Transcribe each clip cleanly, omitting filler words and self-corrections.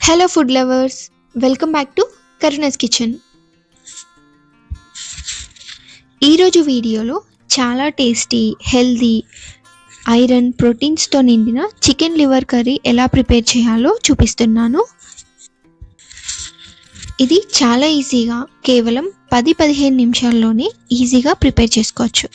Hello food lovers, welcome back to Karuna's kitchen. ఈరోజు వీడియోలో చాలా టేస్టీ, హెల్దీ, ఐరన్, ప్రోటీన్స్తో నిండిన చికెన్ లివర్ కర్రీ ఎలా ప్రిపేర్ చేయాలో చూపిస్తున్నాను. ఇది చాలా ఈజీగా కేవలం 10-15 నిమిషాల్లోనే ఈజీగా ప్రిపేర్ చేసుకోవచ్చు.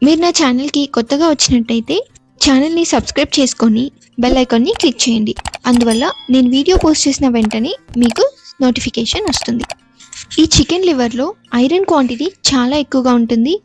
మీరు నా ఛానల్కి కొత్తగా వచ్చినట్టయితే ఛానల్ని సబ్స్క్రైబ్ చేసుకొని బెల్ ఐకాన్ని క్లిక్ చేయండి. అందువల్ల నేను వీడియో పోస్ట్ చేసిన వెంటనే మీకు నోటిఫికేషన్ వస్తుంది. ఈ చికెన్ లివర్లో ఐరన్ క్వాంటిటీ చాలా ఎక్కువగా ఉంటుంది.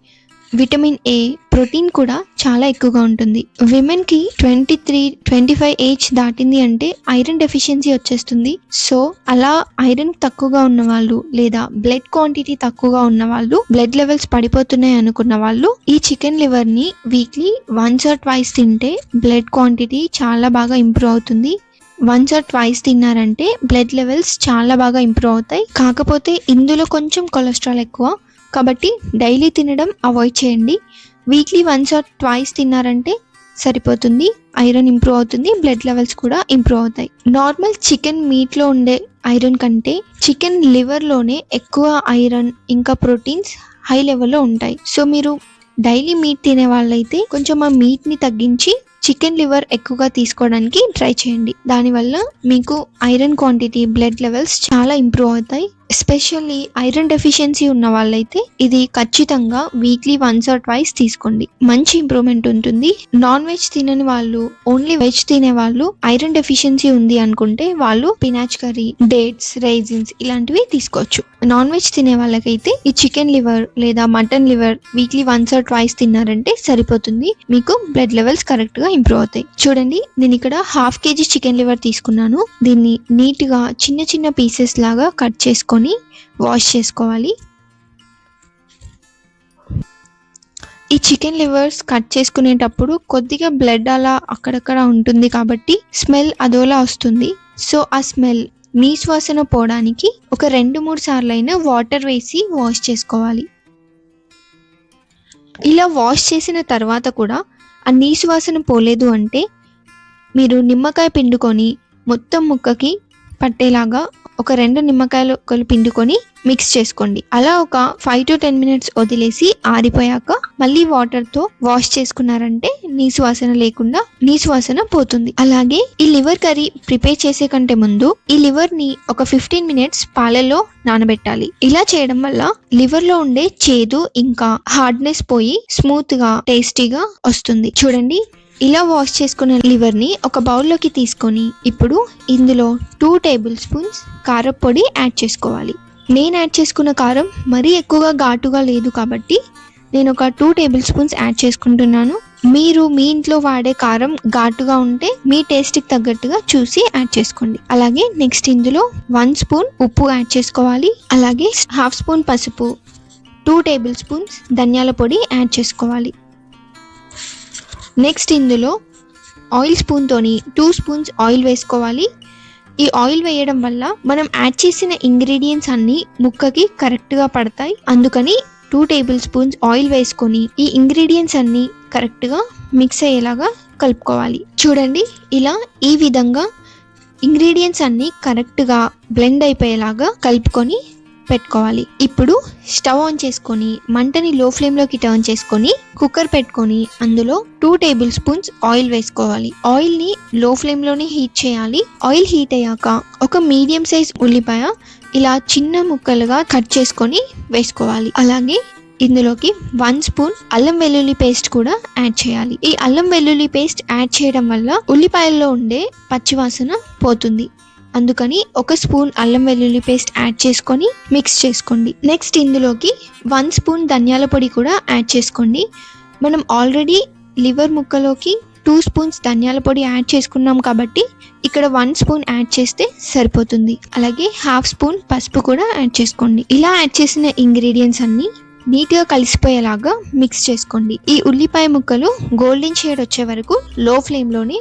విటమిన్ ఏ, ప్రోటీన్ కూడా చాలా ఎక్కువగా ఉంటుంది. విమెన్కి 23-25 ఏజ్ దాటింది అంటే ఐరన్ డెఫిషియన్సీ వచ్చేస్తుంది. సో అలా ఐరన్ తక్కువగా ఉన్న వాళ్ళు లేదా బ్లడ్ క్వాంటిటీ తక్కువగా ఉన్న వాళ్ళు, బ్లడ్ లెవెల్స్ పడిపోతున్నాయి అనుకున్న వాళ్ళు ఈ చికెన్ లివర్ని వీక్లీ 1 or 2 తింటే బ్లడ్ క్వాంటిటీ చాలా బాగా ఇంప్రూవ్ అవుతుంది. 1 or 2 తిన్నారంటే బ్లడ్ లెవెల్స్ చాలా బాగా ఇంప్రూవ్ అవుతాయి. కాకపోతే ఇందులో కొంచెం కొలెస్ట్రాల్ ఎక్కువ కాబట్టి డైలీ తినడం అవాయిడ్ చేయండి. వీక్లీ 1 or 2 తిన్నారంటే సరిపోతుంది. ఐరన్ ఇంప్రూవ్ అవుతుంది, బ్లడ్ లెవెల్స్ కూడా ఇంప్రూవ్ అవుతాయి. నార్మల్ చికెన్ మీట్లో ఉండే ఐరన్ కంటే చికెన్ లివర్లోనే ఎక్కువ ఐరన్ ఇంకా ప్రోటీన్స్ హై లెవెల్లో ఉంటాయి. సో మీరు డైలీ మీట్ తినే వాళ్ళైతే కొంచెం ఆ మీట్ని తగ్గించి చికెన్ లివర్ ఎక్కువగా తీసుకోవడానికి ట్రై చేయండి. దానివల్ల మీకు ఐరన్ క్వాంటిటీ, బ్లడ్ లెవెల్స్ చాలా ఇంప్రూవ్ అవుతాయి. ఎస్పెషల్లీ ఐరన్ డెఫిషియన్సీ ఉన్న వాళ్ళైతే ఇది ఖచ్చితంగా వీక్లీ 1 or 2 తీసుకోండి. మంచి ఇంప్రూవ్మెంట్ ఉంటుంది. నాన్ వెజ్ తినని వాళ్ళు, ఓన్లీ వెజ్ తినే వాళ్ళు ఐరన్ డెఫిషియన్సీ ఉంది అనుకుంటే వాళ్ళు పినాచ్ కర్రీ, డేట్స్, రైజిన్స్ ఇలాంటివి తీసుకోవచ్చు. నాన్ వెజ్ తినే వాళ్ళకైతే ఈ చికెన్ లివర్ లేదా మటన్ లివర్ వీక్లీ 1 or 2 తిన్నారంటే సరిపోతుంది. మీకు బ్లడ్ లెవెల్స్ కరెక్ట్ గా ఇంప్రూవ్ అవుతాయి. చూడండి, నేను ఇక్కడ 1/2 kg చికెన్ లివర్ తీసుకున్నాను. దీన్ని నీట్ గా చిన్న చిన్న పీసెస్ లాగా కట్ చేసుకొని వాష్ చేసుకోవాలి. ఈ చికెన్ లివర్స్ కట్ చేసుకునేటప్పుడు కొద్దిగా బ్లడ్ అలా అక్కడక్కడ ఉంటుంది కాబట్టి స్మెల్ అదోలా వస్తుంది. సో ఆ స్మెల్, నీసు వాసన పోవడానికి ఒక 2-3 సార్లు అయినా వాటర్ వేసి వాష్ చేసుకోవాలి. ఇలా వాష్ చేసిన తర్వాత కూడా ఆ నీసు వాసన పోలేదు అంటే మీరు నిమ్మకాయ పిండుకొని మొత్తం ముక్కకి పట్టేలాగా ఒక 2 నిమ్మకాయలు పిండుకొని మిక్స్ చేసుకోండి. అలా ఒక 5 to 10 minutes వదిలేసి ఆరిపోయాక మళ్ళీ వాటర్తో వాష్ చేసుకున్నారంటే నీసు వాసన లేకుండా నీసు వాసన పోతుంది. అలాగే ఈ లివర్ కర్రీ ప్రిపేర్ చేసే కంటే ముందు ఈ లివర్ ని ఒక 15 minutes పాలలో నానబెట్టాలి. ఇలా చేయడం వల్ల లివర్ లో ఉండే చేదు ఇంకా హార్డ్నెస్ పోయి స్మూత్ గా, టేస్టీగా వస్తుంది. చూడండి, ఇలా వాష్ చేసుకున్న లివర్ ని ఒక బౌల్లోకి తీసుకొని ఇప్పుడు ఇందులో 2 tablespoons కారపొడి యాడ్ చేసుకోవాలి. నేను యాడ్ చేసుకున్న కారం మరీ ఎక్కువగా ఘాటుగా లేదు కాబట్టి నేను ఒక 2 tablespoons యాడ్ చేసుకుంటున్నాను. మీరు మీ ఇంట్లో వాడే కారం ఘాటుగా ఉంటే మీ టేస్ట్కి తగ్గట్టుగా చూసి యాడ్ చేసుకోండి. అలాగే నెక్స్ట్ ఇందులో 1 spoon ఉప్పు యాడ్ చేసుకోవాలి. అలాగే 1/2 spoon పసుపు, 2 tablespoons ధనియాల పొడి యాడ్ చేసుకోవాలి. నెక్స్ట్ ఇందులో ఆయిల్ స్పూన్తోని 2 spoons ఆయిల్ వేసుకోవాలి. ఈ ఆయిల్ వేయడం వల్ల మనం యాడ్ చేసిన ఇంగ్రీడియంట్స్ అన్నీ ముక్కకి కరెక్ట్గా పడతాయి. అందుకని 2 tablespoons ఆయిల్ వేసుకొని ఈ ఇంగ్రీడియంట్స్ అన్నీ కరెక్ట్గా మిక్స్ అయ్యేలాగా కలుపుకోవాలి. చూడండి, ఇలా ఈ విధంగా ఇంగ్రీడియంట్స్ అన్నీ కరెక్ట్గా బ్లెండ్ అయిపోయేలాగా కలుపుకొని పెట్టుకోవాలి. ఇప్పుడు స్టవ్ ఆన్ చేసుకొని మంటని లో ఫ్లేమ్లోకి టర్న్ చేసుకొని కుక్కర్ పెట్టుకొని అందులో 2 tablespoons ఆయిల్ వేసుకోవాలి. ఆయిల్ని లో ఫ్లేమ్లోనే హీట్ చేయాలి. ఆయిల్ హీట్ అయ్యాక ఒక మీడియం సైజ్ ఉల్లిపాయ ఇలా చిన్న ముక్కలుగా కట్ చేసుకొని వేసుకోవాలి. అలాగే ఇందులోకి 1 spoon అల్లం వెల్లుల్లి పేస్ట్ కూడా యాడ్ చేయాలి. ఈ అల్లం వెల్లుల్లి పేస్ట్ యాడ్ చేయడం వల్ల ఉల్లిపాయల్లో ఉండే పచ్చివాసన పోతుంది. అందుకని 1 spoon అల్లం వెల్లుల్లి పేస్ట్ యాడ్ చేసుకొని మిక్స్ చేసుకోండి. నెక్స్ట్ ఇందులోకి 1 spoon ధనియాల పొడి కూడా యాడ్ చేసుకోండి. మనం ఆల్రెడీ లివర్ ముక్కలోకి 2 spoons ధనియాల పొడి యాడ్ చేసుకున్నాం కాబట్టి ఇక్కడ 1 spoon యాడ్ చేస్తే సరిపోతుంది. అలాగే 1/2 spoon పసుపు కూడా యాడ్ చేసుకోండి. ఇలా యాడ్ చేసిన ఇంగ్రీడియంట్స్ అన్ని నీట్గా కలిసిపోయేలాగా మిక్స్ చేసుకోండి. ఈ ఉల్లిపాయ ముక్కలు గోల్డెన్ షేడ్ వచ్చే వరకు లో ఫ్లేమ్లోనే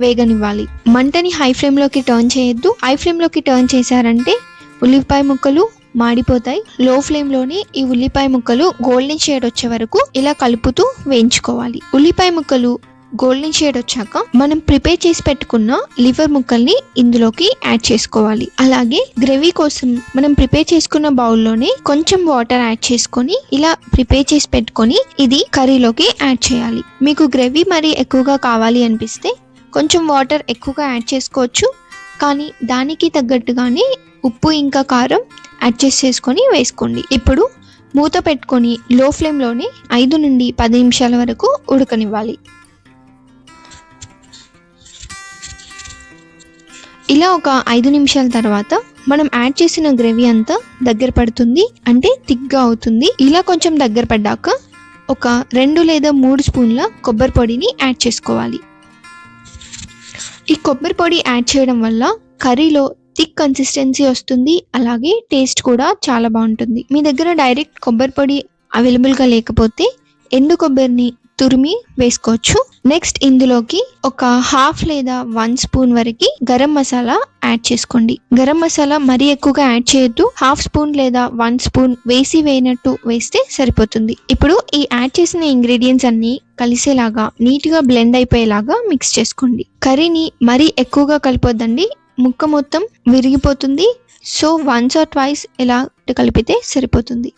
వేగనివ్వాలి. మంటని హై ఫ్లేమ్లోకి టర్న్ చేయొద్దు. హై ఫ్లేమ్లోకి టర్న్ చేశారంటే ఉల్లిపాయ ముక్కలు మాడిపోతాయి. లో ఫ్లేమ్లోనే ఈ ఉల్లిపాయ ముక్కలు గోల్డెన్ షేడ్ వచ్చే వరకు ఇలా కలుపుతూ వేయించుకోవాలి. ఉల్లిపాయ ముక్కలు గోల్డెన్ షేడ్ వచ్చాక మనం ప్రిపేర్ చేసి పెట్టుకున్న లివర్ ముక్కల్ని ఇందులోకి యాడ్ చేసుకోవాలి. అలాగే గ్రేవీ కోసం మనం ప్రిపేర్ చేసుకున్న బౌల్లోనే కొంచెం వాటర్ యాడ్ చేసుకొని ఇలా ప్రిపేర్ చేసి పెట్టుకొని ఇది కర్రీలోకి యాడ్ చేయాలి. మీకు గ్రేవీ మరి ఎక్కువగా కావాలి అనిపిస్తే కొంచెం వాటర్ ఎక్కువగా యాడ్ చేసుకోవచ్చు, కానీ దానికి తగ్గట్టుగానే ఉప్పు ఇంకా కారం అడ్జస్ట్ చేసుకొని వేసుకోండి. ఇప్పుడు మూత పెట్టుకొని లో ఫ్లేమ్లోనే 5 నుండి 10 నిమిషాల వరకు ఉడకనివ్వాలి. ఇలా ఒక 5 నిమిషాల తర్వాత మనం యాడ్ చేసిన గ్రేవీ అంతా దగ్గర పడుతుంది, అంటే థిక్గా అవుతుంది. ఇలా కొంచెం దగ్గర పడ్డాక ఒక 2 లేదా 3 స్పూన్ల కొబ్బరి పొడిని యాడ్ చేసుకోవాలి. ఈ కొబ్బరి పొడి యాడ్ చేయడం వల్ల కర్రీలో థిక్ కన్సిస్టెన్సీ వస్తుంది, అలాగే టేస్ట్ కూడా చాలా బాగుంటుంది. మీ దగ్గర డైరెక్ట్ కొబ్బరి పొడి అవైలబుల్గా లేకపోతే ఎండు కొబ్బరిని తురిమి వేసుకోవచ్చు. నెక్స్ట్ ఇందులోకి ఒక 1/2 లేదా 1 స్పూన్ వరకు గరం మసాలా యాడ్ చేసుకోండి. గరం మసాలా మరీ ఎక్కువగా యాడ్ చేయొద్దు, 1/2 స్పూన్ లేదా 1 స్పూన్ వేసినట్టు వేస్తే సరిపోతుంది. ఇప్పుడు ఈ యాడ్ చేసిన ఇంగ్రీడియంట్స్ అన్ని కలిసేలాగా నీట్గా బ్లెండ్ అయిపోయేలాగా మిక్స్ చేసుకోండి. కర్రీని మరీ ఎక్కువగా కలిపొద్దండి, ముక్క మొత్తం విరిగిపోతుంది. సో వన్స్ ఆర్ ట్వైస్ ఇలా కలిపితే సరిపోతుంది.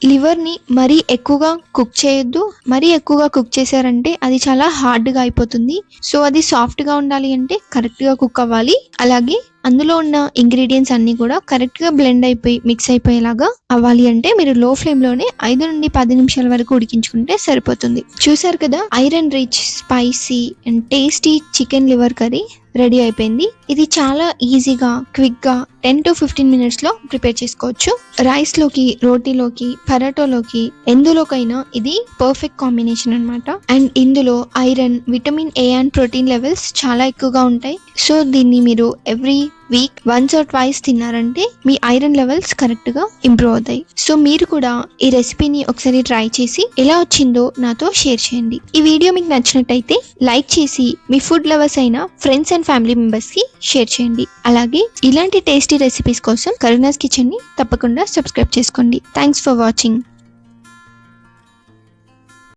లివర్ని మరీ ఎక్కువగా కుక్ చేయొద్దు, మరీ ఎక్కువగా కుక్ చేశారంటే అది చాలా హార్డ్గా అయిపోతుంది. సో అది సాఫ్ట్గా ఉండాలి అంటే కరెక్ట్గా కుక్ అవ్వాలి. అలాగే అందులో ఉన్న ఇంగ్రీడియంట్స్ అన్నీ కూడా కరెక్ట్గా బ్లెండ్ అయిపోయి మిక్స్ అయిపోయేలాగా అవ్వాలి అంటే మీరు లో ఫ్లేమ్లోనే 5 నుండి 10 నిమిషాల వరకు ఉడికించుకుంటే సరిపోతుంది. చూసారు కదా, iron rich spicy and tasty chicken liver curry ready అయిపోయింది. ఇది చాలా ఈజీగా క్విక్గా 10 to 15 మినిట్స్లో ప్రిపేర్ చేసుకోవచ్చు. రైస్లోకి, రోటీలోకి, పరాటోలోకి ఎందులోకైనా ఇది పర్ఫెక్ట్ కాంబినేషన్ అనమాట. అండ్ ఇందులో iron, vitamin A and protein levels చాలా ఎక్కువగా ఉంటాయి. సో దీన్ని మీరు every week once or twice తిన్నారంటే మీ ఐరన్ లెవెల్స్ కరెక్ట్గా ఇంప్రూవ్ అవుతాయి. సో మీరు కూడా ఈ రెసిపీని ఒకసారి ట్రై చేసి ఎలా వచ్చిందో నాతో షేర్ చేయండి. ఈ వీడియో మీకు నచ్చినట్టయితే లైక్ చేసి మీ ఫుడ్ లవర్స్ అయిన ఫ్రెండ్స్ అండ్ ఫ్యామిలీ మెంబర్స్కి షేర్ చేయండి. అలాగే ఇలాంటి టేస్టీ రెసిపీస్ కోసం కరుణాస్ కిచెన్ని తప్పకుండా సబ్స్క్రైబ్ చేసుకోండి. Thanks for watching.